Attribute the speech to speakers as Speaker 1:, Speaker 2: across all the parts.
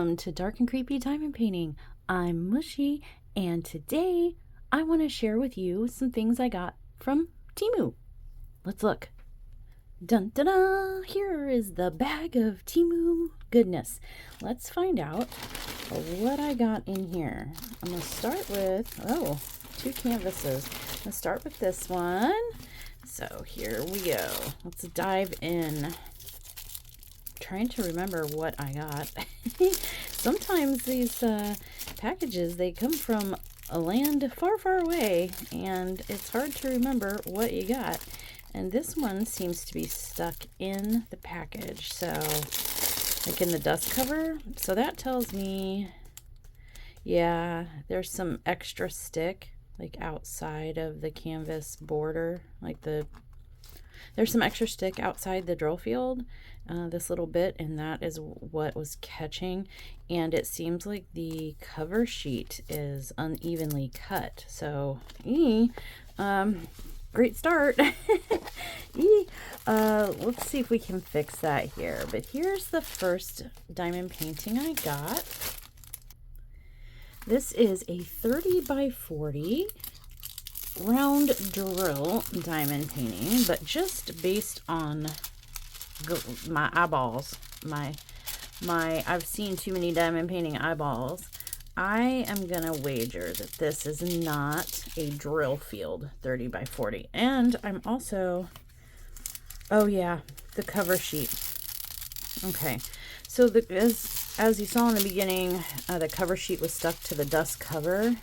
Speaker 1: Welcome to Dark and Creepy Diamond Painting. I'm Mushy, and today I want to share with you some things I got from Temu. Let's look. Dun dun dun! Here is the bag of Temu goodness. Let's find out what I got in here. I'm going to start with, two canvases. I'm going to start with this one. So here we go. Let's dive in. Trying to remember what I got. Sometimes these packages, they come from a land far, far away, and it's hard to remember what you got. And this one seems to be stuck in the package, so like in the dust cover. So that tells me, yeah, there's some extra stick like outside of the canvas border, like there's some extra stick outside the drill field, this little bit, and that is what was catching. And it seems like the cover sheet is unevenly cut. So, great start. Let's see if we can fix that here. But here's the first diamond painting I got. This is a 30 by 40 round drill diamond painting, but just based on my eyeballs, I've seen too many diamond painting eyeballs. I am gonna wager that this is not a drill field 30 by 40. And I'm also, oh yeah, the cover sheet. Okay, so as you saw in the beginning, the cover sheet was stuck to the dust cover.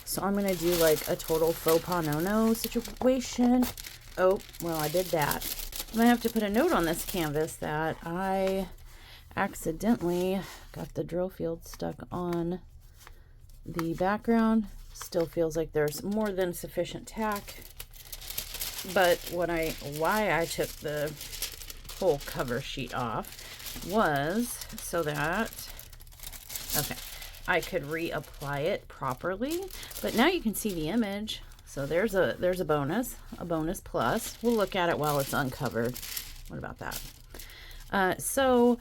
Speaker 1: So I'm going to do like a total faux pas no-no situation. Oh, well, I did that. I'm going to have to put a note on this canvas that I accidentally got the drill field stuck on the background. Still feels like there's more than sufficient tack. But why I took the whole cover sheet off was so that, okay, I could reapply it properly. But now you can see the image. So there's a bonus plus. We'll look at it while it's uncovered. What about that? So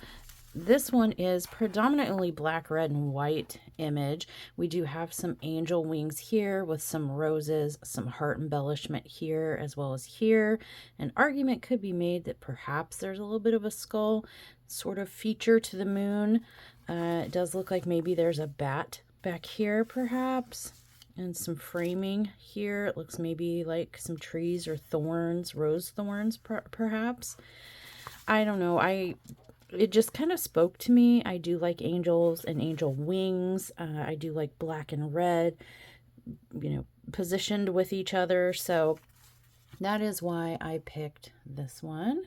Speaker 1: this one is predominantly black, red, and white image. We do have some angel wings here with some roses, some heart embellishment here as well as here. An argument could be made that perhaps there's a little bit of a skull sort of feature to the moon. It does look like maybe there's a bat back here perhaps, and some framing here. It looks maybe like some trees or thorns, rose thorns perhaps. I don't know. It just kind of spoke to me. I do like angels and angel wings. I do like black and red, positioned with each other. So that is why I picked this one.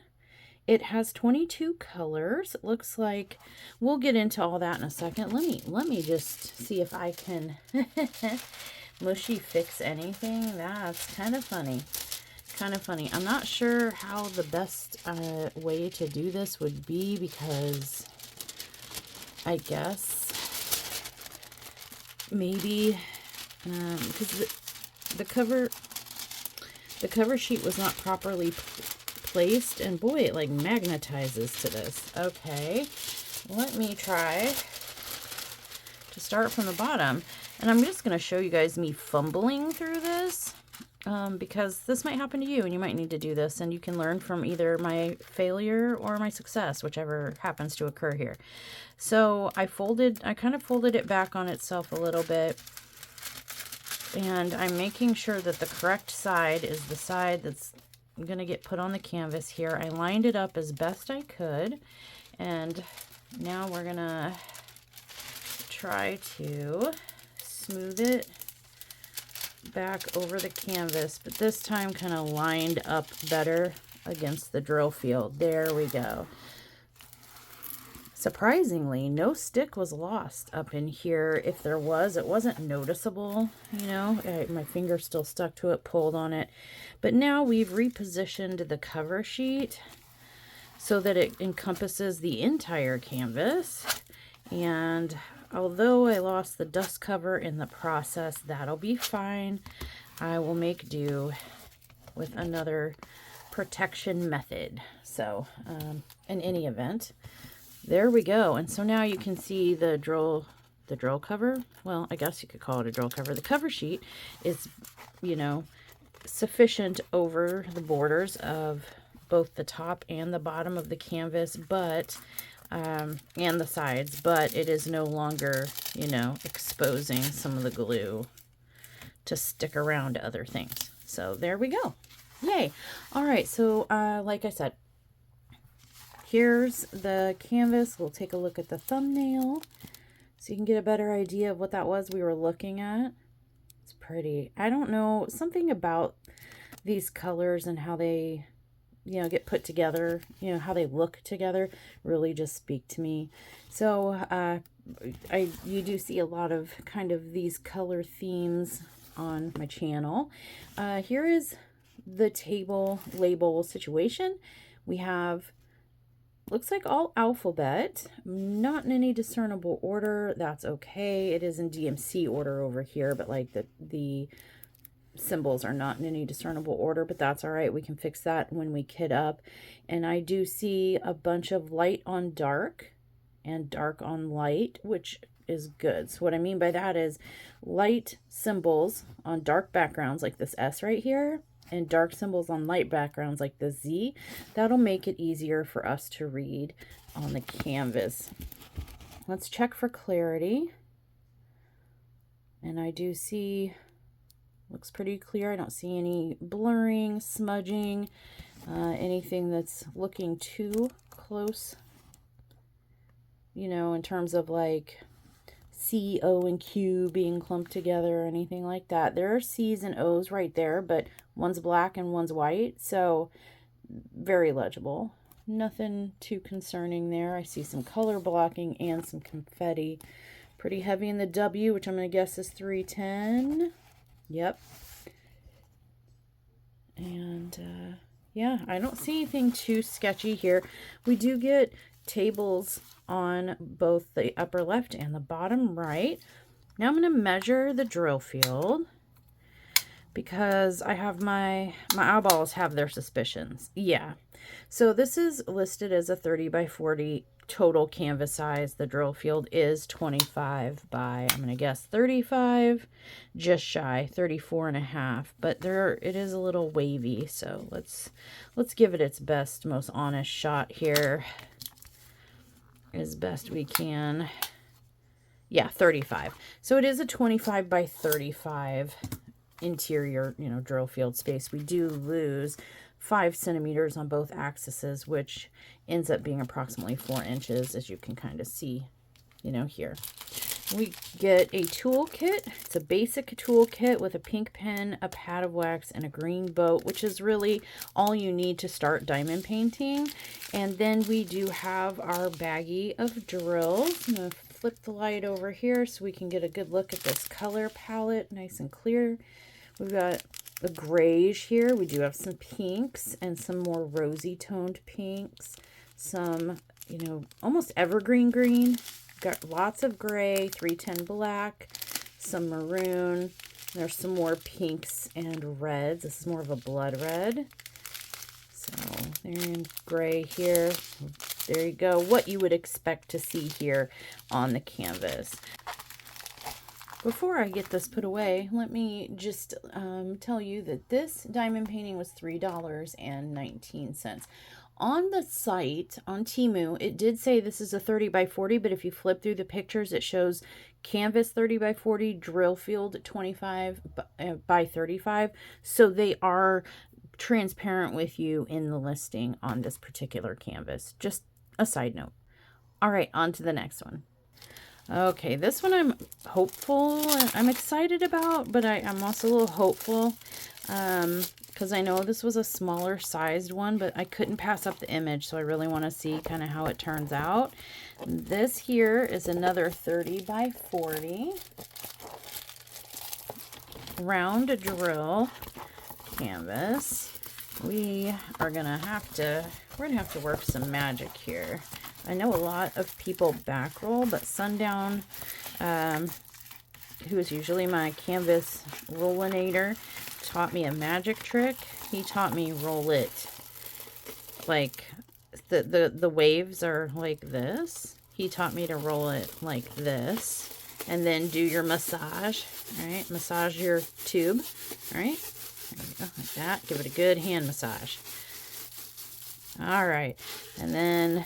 Speaker 1: It has 22 colors. It looks like, we'll get into all that in a second. Let me just see if I can mushy fix anything. That's kind of funny. I'm not sure how the best way to do this would be, because I guess maybe because the cover sheet was not properly placed, and boy, it like magnetizes to this. Okay, let me try to start from the bottom, and I'm just going to show you guys me fumbling through this, because this might happen to you, and you might need to do this, and you can learn from either my failure or my success, whichever happens to occur here. So I kind of folded it back on itself a little bit, and I'm making sure that the correct side is the side that's going to get put on the canvas here. I lined it up as best I could, and now we're going to try to smooth it back over the canvas, but this time kind of lined up better against the drill field. There we go. Surprisingly, no stick was lost up in here. If there was, it wasn't noticeable, my finger still stuck to it, pulled on it. But now we've repositioned the cover sheet so that it encompasses the entire canvas. And although I lost the dust cover in the process, that'll be fine. I will make do with another protection method. So, in any event, There we go. And so now you can see the drill cover. Well, I guess you could call it a drill cover. The cover sheet is, you know, sufficient over the borders of both the top and the bottom of the canvas, but and the sides, but it is no longer, you know, exposing some of the glue to stick around other things. So there we go. Yay. All right. So like I said, here's the canvas. We'll take a look at the thumbnail so you can get a better idea of what that was we were looking at. It's pretty. I don't know, something about these colors and how they, you know, get put together, you know, how they look together really just speak to me. So you do see a lot of kind of these color themes on my channel. Here is the table label situation. We have, looks like all alphabet, not in any discernible order. That's okay. It is in DMC order over here, but like the symbols are not in any discernible order, but that's all right. We can fix that when we kit up. And I do see a bunch of light on dark and dark on light, which is good. So what I mean by that is light symbols on dark backgrounds like this S right here, and dark symbols on light backgrounds like the Z. That'll make it easier for us to read on the canvas. Let's check for clarity. And I do see, looks pretty clear. I don't see any blurring, smudging, anything that's looking too close, you know, in terms of like C, O, and Q being clumped together or anything like that. There are C's and O's right there, but one's black and one's white, so very legible. Nothing too concerning there. I see some color blocking and some confetti. Pretty heavy in the W, which I'm going to guess is 310. Yep. And yeah, I don't see anything too sketchy here. We do get tables on both the upper left and the bottom right. Now I'm going to measure the drill field because I have my eyeballs have their suspicions. Yeah. So this is listed as a 30 by 40 total canvas size. The drill field is 25 by, I'm going to guess 35, just shy, 34 and a half, but it is a little wavy. So let's give it its best, most honest shot here as best we can. Yeah, 35. So it is a 25 by 35 interior, you know, drill field space. We do lose 5 centimeters on both axes, which ends up being approximately 4 inches, as you can kind of see, you know, here. We get a toolkit. It's a basic toolkit with a pink pen, a pad of wax, and a green boat, which is really all you need to start diamond painting. And then we do have our baggie of drills. I'm going to flip the light over here so we can get a good look at this color palette, nice and clear. We've got a grayish here. We do have some pinks and some more rosy toned pinks. Some, you know, almost evergreen green. Got lots of gray, 310 black, some maroon. There's some more pinks and reds. This is more of a blood red. So there's gray here. There you go. What you would expect to see here on the canvas. Before I get this put away, let me just tell you that this diamond painting was $3.19. On the site, on Temu, it did say this is a 30 by 40, but if you flip through the pictures, it shows canvas 30 by 40, drill field 25 by 35. So they are transparent with you in the listing on this particular canvas. Just a side note. All right, on to the next one. Okay, this one I'm hopeful, I'm excited about, but I'm also a little hopeful because I know this was a smaller sized one, but I couldn't pass up the image, so I really want to see kind of how it turns out. This here is another 30 by 40 round drill canvas. We're gonna have to work some magic here. I know a lot of people back roll, but Sundown, who is usually my canvas rollinator, taught me a magic trick. He taught me roll it like the waves are like this. He taught me to roll it like this. And then do your massage. All right, massage your tube. All right, there we go, like that. Give it a good hand massage. All right, and then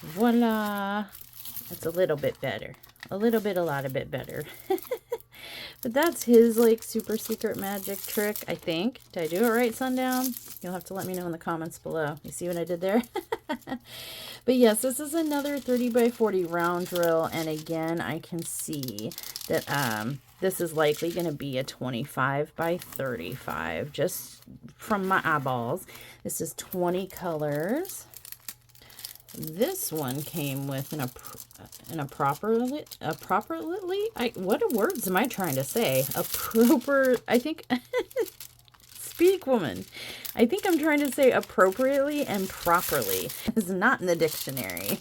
Speaker 1: voila. That's a little bit better. A lot bit better. But that's his like super secret magic trick, I think. Did I do it right, Sundown? You'll have to let me know in the comments below. You see what I did there? But yes, this is another 30 by 40 round drill. And again, I can see that this is likely going to be a 25 by 35, just from my eyeballs. This is 20 colors. This one came with an appropriately, what words am I trying to say? I think, speak woman. I think I'm trying to say appropriately and properly. It's not in the dictionary.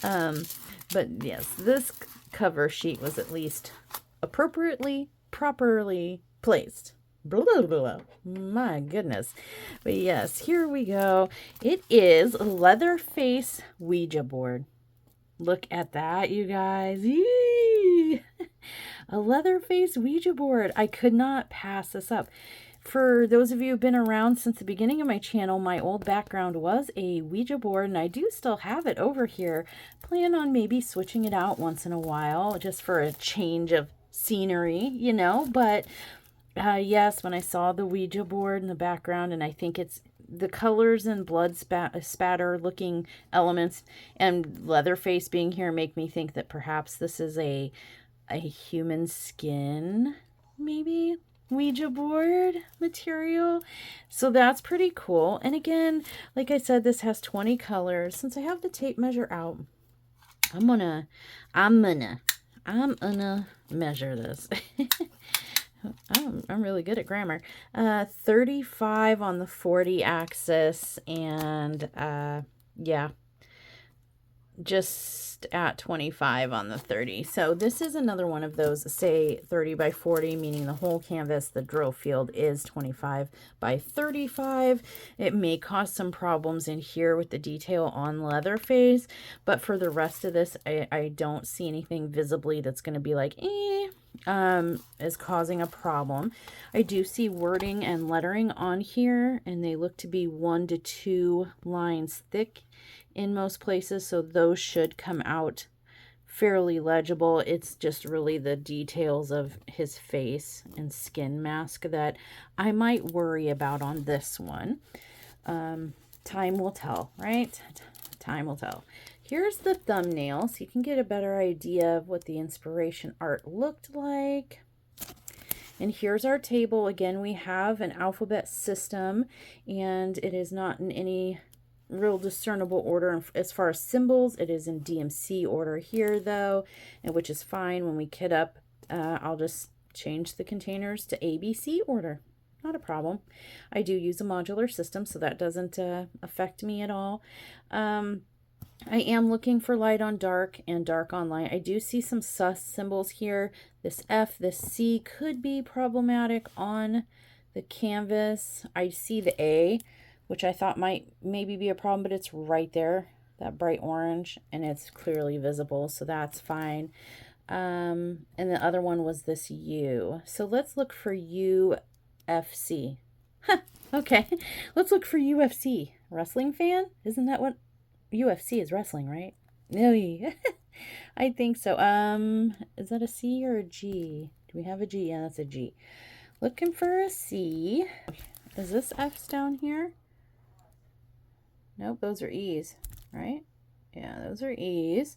Speaker 1: But yes, this cover sheet was at least appropriately, properly placed. Blah, blah, blah. My goodness. But yes, here we go. It is Leatherface Ouija board. Look at that, you guys. Yee! A Leatherface Ouija board. I could not pass this up. For those of you who've been around since the beginning of my channel, my old background was a Ouija board, and I do still have it over here. Plan on maybe switching it out once in a while, just for a change of scenery, you know, but yes, when I saw the Ouija board in the background, and I think it's the colors and blood spatter looking elements and Leatherface being here make me think that perhaps this is a human skin, maybe, Ouija board material. So that's pretty cool. And again, like I said, this has 20 colors. Since I have the tape measure out, I'm gonna measure this. I'm really good at grammar. 35 on the 40 axis, and yeah, just at 25 on the 30. So this is another one of those, say 30 by 40, meaning the whole canvas, the drill field is 25 by 35. It may cause some problems in here with the detail on Leatherface, but for the rest of this, I don't see anything visibly that's going to be like, is causing a problem. I do see wording and lettering on here, and they look to be 1 to 2 lines thick in most places, so those should come out fairly legible. It's just really the details of his face and skin mask that I might worry about on this one. Time will tell, right? Time will tell. Here's the thumbnail, so you can get a better idea of what the inspiration art looked like. And here's our table. Again, we have an alphabet system, and it is not in any real discernible order as far as symbols. It is in DMC order here, though, and which is fine. When we kit up, I'll just change the containers to ABC order. Not a problem. I do use a modular system, so that doesn't affect me at all. I am looking for light on dark and dark on light. I do see some sus symbols here. This F, this C could be problematic on the canvas. I see the A, which I thought might maybe be a problem, but it's right there, that bright orange, and it's clearly visible, so that's fine. And the other one was this U. So let's look for UFC. Okay, let's look for UFC. Wrestling fan? Isn't that what UFC is? Wrestling, right? No, I think so. Is that a C or a G? Do we have a G? Yeah, that's a G. Looking for a C. Is this F's down here? Nope, those are E's, right? Yeah, those are E's.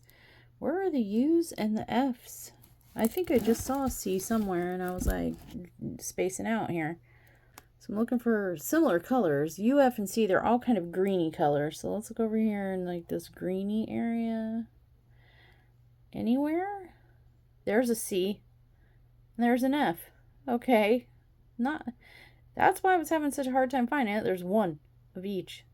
Speaker 1: Where are the U's and the F's? I think I just saw a C somewhere, and I was like spacing out here. So I'm looking for similar colors. U, F, and C, they're all kind of greeny colors. So let's look over here in like this greeny area. Anywhere? There's a C. And there's an F. Okay. That's why I was having such a hard time finding it. There's one of each.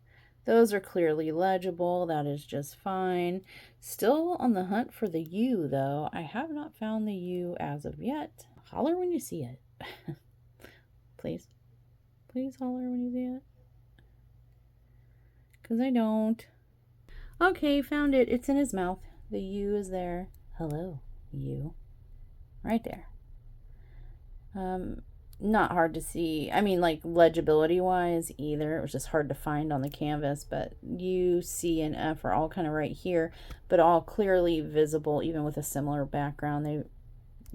Speaker 1: Those are clearly legible. That is just fine. Still on the hunt for the U, though. I have not found the U as of yet. Holler when you see it. Please. Please holler when you see it. because I don't. Okay, found it. It's in his mouth. The U is there. Hello, U. Right there. Not hard to see. I mean, like, legibility wise either. It was just hard to find on the canvas, but U, C, and F are all kind of right here, but all clearly visible, even with a similar background. They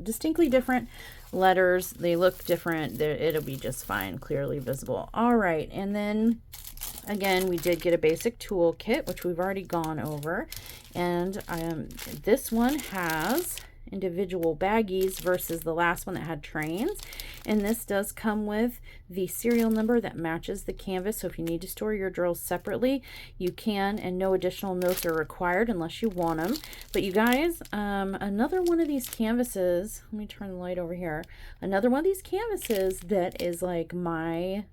Speaker 1: distinctly different letters. They look different. It'll be just fine, clearly visible. All right, and then again, we did get a basic tool kit, which we've already gone over, and this one has individual baggies versus the last one that had trains, and this does come with the serial number that matches the canvas, so if you need to store your drills separately, you can, and no additional notes are required unless you want them. But you guys, another one of these canvases, let me turn the light over here, another one of these canvases that is like my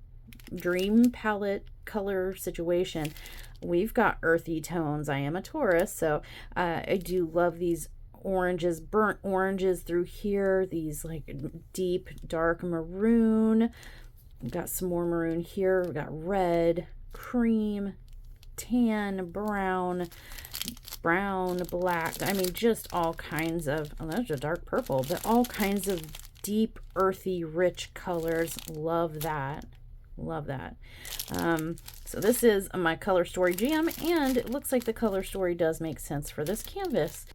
Speaker 1: dream palette color situation. We've got earthy tones. I am a Taurus, so I do love these oranges, burnt oranges through here, these like deep dark maroon. We've got some more maroon here. We've got red, cream, tan, brown, black. I mean, just all kinds of, oh, that's a dark purple, but all kinds of deep, earthy, rich colors. Love that. Love that. So this is my color story jam, and it looks like the color story does make sense for this canvas.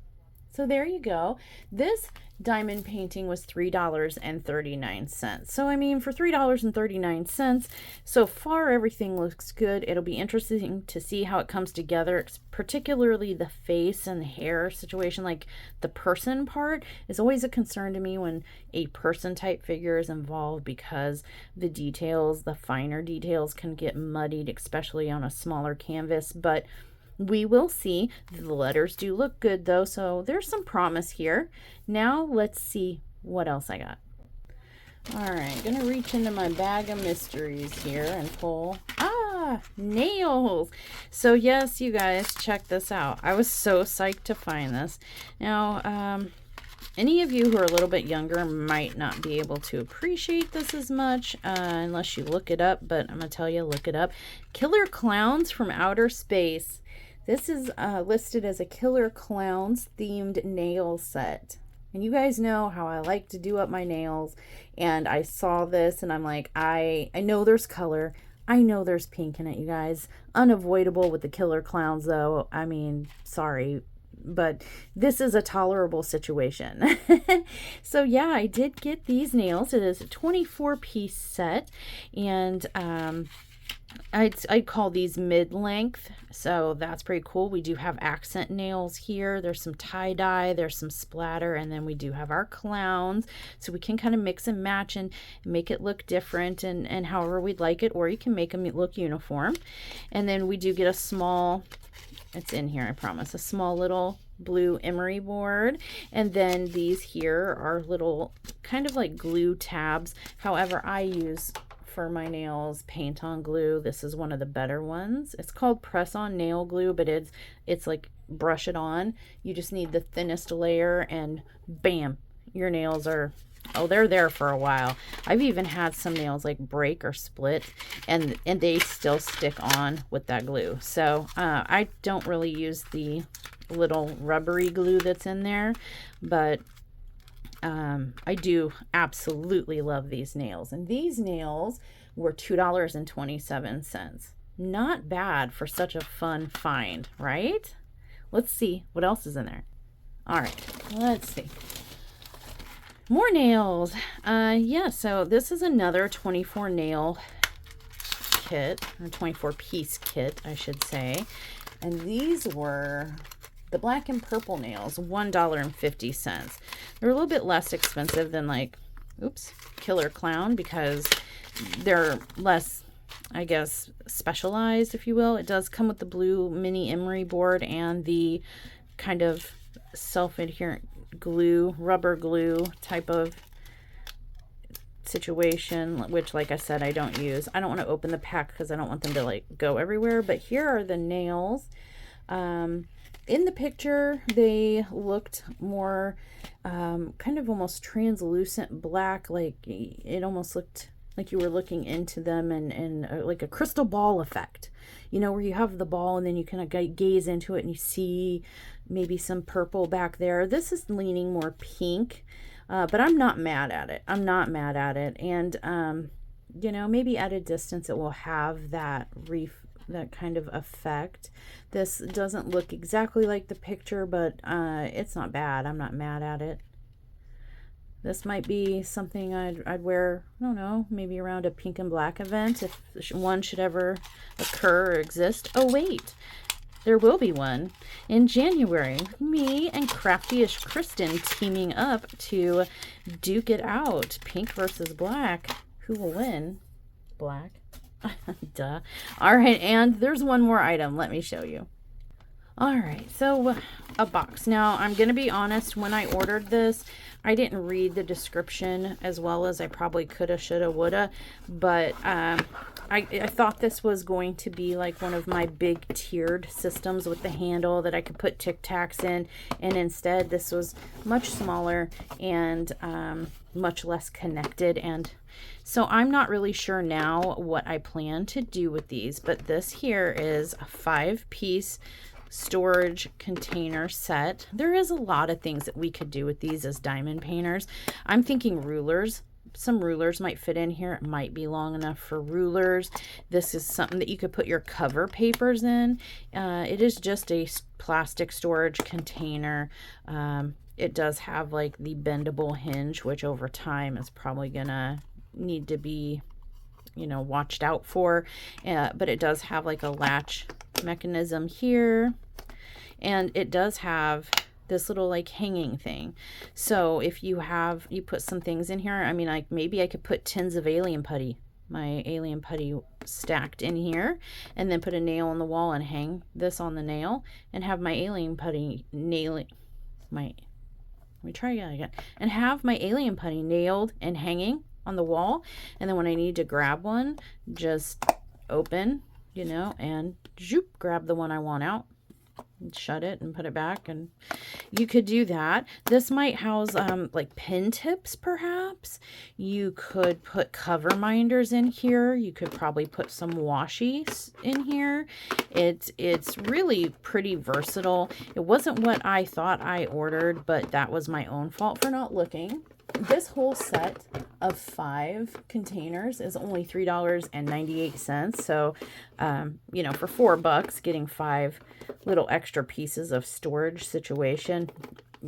Speaker 1: So there you go. This diamond painting was $3.39. So I mean, for $3.39, so far everything looks good. It'll be interesting to see how it comes together. It's particularly the face and hair situation, like the person part is always a concern to me when a person type figure is involved, because the details, the finer details, can get muddied, especially on a smaller canvas. But we will see. The letters do look good though, so there's some promise here. Now let's see what else I got. All right, gonna reach into my bag of mysteries here and pull, nails. So yes, you guys, check this out. I was so psyched to find this. Now, any of you who are a little bit younger might not be able to appreciate this as much unless you look it up, but I'm gonna tell you, look it up. Killer Klowns from Outer Space. This is listed as a Killer Klowns themed nail set. And you guys know how I like to do up my nails. And I saw this and I'm like, I know there's color. I know there's pink in it, you guys. Unavoidable with the Killer Klowns though. I mean, sorry, but this is a tolerable situation. So yeah, I did get these nails. It is a 24-piece set, and I'd call these mid-length, so that's pretty cool. We do have accent nails here. There's some tie-dye, there's some splatter, and then we do have our clowns, so we can kind of mix and match and make it look different and however we'd like it, or you can make them look uniform. And then we do get a small, it's in here, I promise, a small little blue emery board, and then these here are little kind of like glue tabs. However, I use for my nails paint on glue. This is one of the better ones. It's called press on nail glue, but it's like brush it on. You just need the thinnest layer and bam, your nails are, oh, they're there for a while. I've even had some nails like break or split and they still stick on with that glue. So I don't really use the little rubbery glue that's in there, but I do absolutely love these nails, and these nails were $2.27. Not bad for such a fun find, right? Let's see what else is in there. All right, let's see. More nails. Yeah, so this is another 24 nail kit, or 24 piece kit, I should say. And these were the black and purple nails, $1.50. They're a little bit less expensive than like, oops, Killer Clown, because they're less, I guess, specialized, if you will. It does come with the blue mini emery board and the kind of self-adherent glue, rubber glue type of situation, which, like I said, I don't use. I don't want to open the pack because I don't want them to like go everywhere, but here are the nails. In the picture, they looked more kind of almost translucent black, like it almost looked like you were looking into them, and like a crystal ball effect, you know, where you have the ball and then you kind of gaze into it and you see maybe some purple back there. This is leaning more pink, but I'm not mad at it. I'm not mad at it. And, you know, maybe at a distance it will have that kind of effect. This doesn't look exactly like the picture, but it's not bad. I'm not mad at it. This might be something I'd wear, I don't know, maybe around a pink and black event if one should ever occur or exist. Oh, wait. There will be one in January. Me and Crafty-ish Kristen teaming up to duke it out. Pink versus black. Who will win? Black. Duh. All right, and there's one more item. Let me show you. All right, so a box. Now, I'm going to be honest, when I ordered this, I didn't read the description as well as I probably coulda, shoulda, woulda, but I thought this was going to be like one of my big tiered systems with the handle that I could put Tic Tacs in, and instead this was much smaller and much less connected, and so I'm not really sure now what I plan to do with these, but this here is a 5-piece storage container set. There is a lot of things that we could do with these as diamond painters. I'm thinking rulers. Some rulers might fit in here. It might be long enough for rulers. This is something that you could put your cover papers in. It is just a plastic storage container. It does have like the bendable hinge, which over time is probably gonna need to be, you know, watched out for, but it does have like a latch mechanism here, and it does have this little like hanging thing. So if you put some things in here, I mean, like maybe I could put tins of alien putty, my alien putty stacked in here, and then put a nail on the wall and hang this on the nail and have my alien putty and have my alien putty nailed and hanging on the wall, and then when I need to grab one, just open, you know, and zoop, grab the one I want out and shut it and put it back. And you could do that. This might house like pin tips, perhaps. You could put cover minders in here. You could probably put some washi in here. It's really pretty versatile. It wasn't what I thought I ordered, but that was my own fault for not looking. This whole set of 5 containers is only $3.98. So, you know, for $4, getting 5 little extra pieces of storage situation,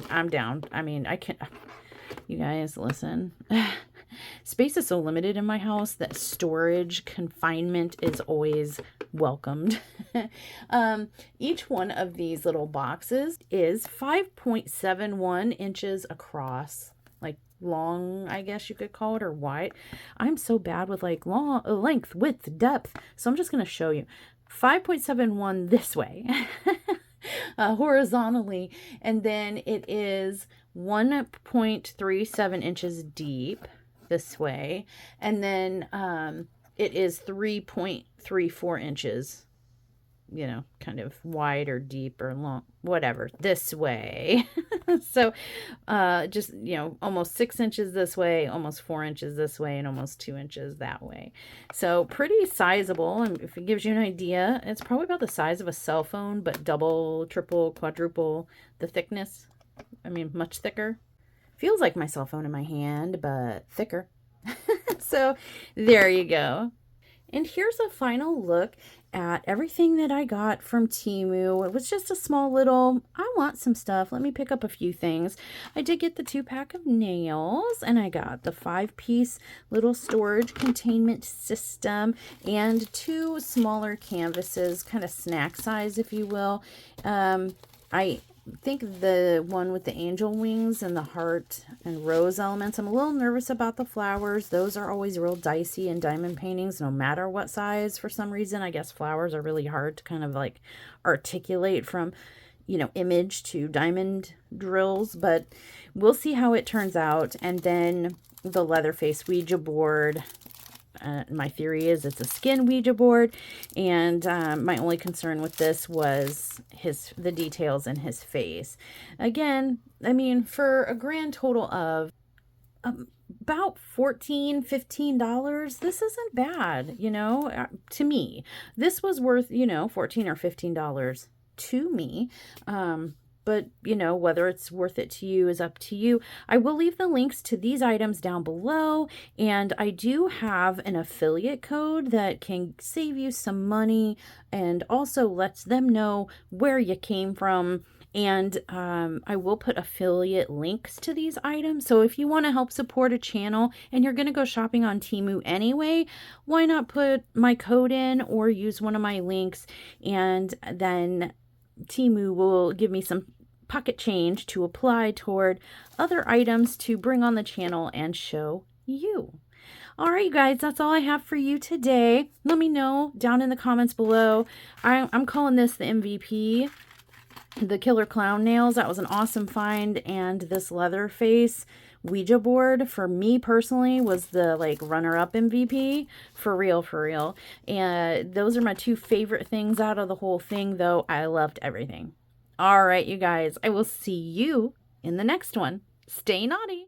Speaker 1: I'm down. I mean, I can, you guys, listen. Space is so limited in my house that storage confinement is always welcomed. Each one of these little boxes is 5.71 inches across, like long, I guess you could call it, or wide. I'm so bad with like long, length, width, depth. So I'm just going to show you 5.71 this way, horizontally. And then it is 1.37 inches deep this way. And then it is 3.34 inches, you know, kind of wide or deep or long, whatever, this way. So just, you know, almost 6 inches this way, almost 4 inches this way, and almost 2 inches that way. So pretty sizable. And if it gives you an idea, it's probably about the size of a cell phone, but double, triple, quadruple the thickness. I mean, much thicker. Feels like my cell phone in my hand, but thicker. So there you go. And here's a final look at everything that I got from Temu. It was just a small little, I want some stuff. Let me pick up a few things. I did get the 2-pack of nails, and I got the 5-piece little storage containment system and 2 smaller canvases, kind of snack size, if you will. I think the one with the angel wings and the heart and rose elements, I'm a little nervous about the flowers. Those are always real dicey in diamond paintings, no matter what size. For some reason, I guess flowers are really hard to kind of like articulate from, you know, image to diamond drills, but we'll see how it turns out. And then the Leatherface Ouija board. My theory is it's a skin Ouija board, and my only concern with this was the details in his face. Again, I mean, for a grand total of about $14-15. This isn't bad, you know, to me. This was worth, you know, $14 or $15 to me. But, you know, whether it's worth it to you is up to you. I will leave the links to these items down below. And I do have an affiliate code that can save you some money and also lets them know where you came from. And I will put affiliate links to these items. So if you want to help support a channel and you're going to go shopping on Temu anyway, why not put my code in or use one of my links, and then Temu will give me some pocket change to apply toward other items to bring on the channel and show you. All right, you guys, that's all I have for you today. Let me know down in the comments below. I'm calling this the MVP, the Killer Clown Nails. That was an awesome find. And this Leatherface Ouija board, for me personally, was the like runner-up MVP. For real, for real. And those are my two favorite things out of the whole thing, though. I loved everything. All right, you guys, I will see you in the next one. Stay naughty.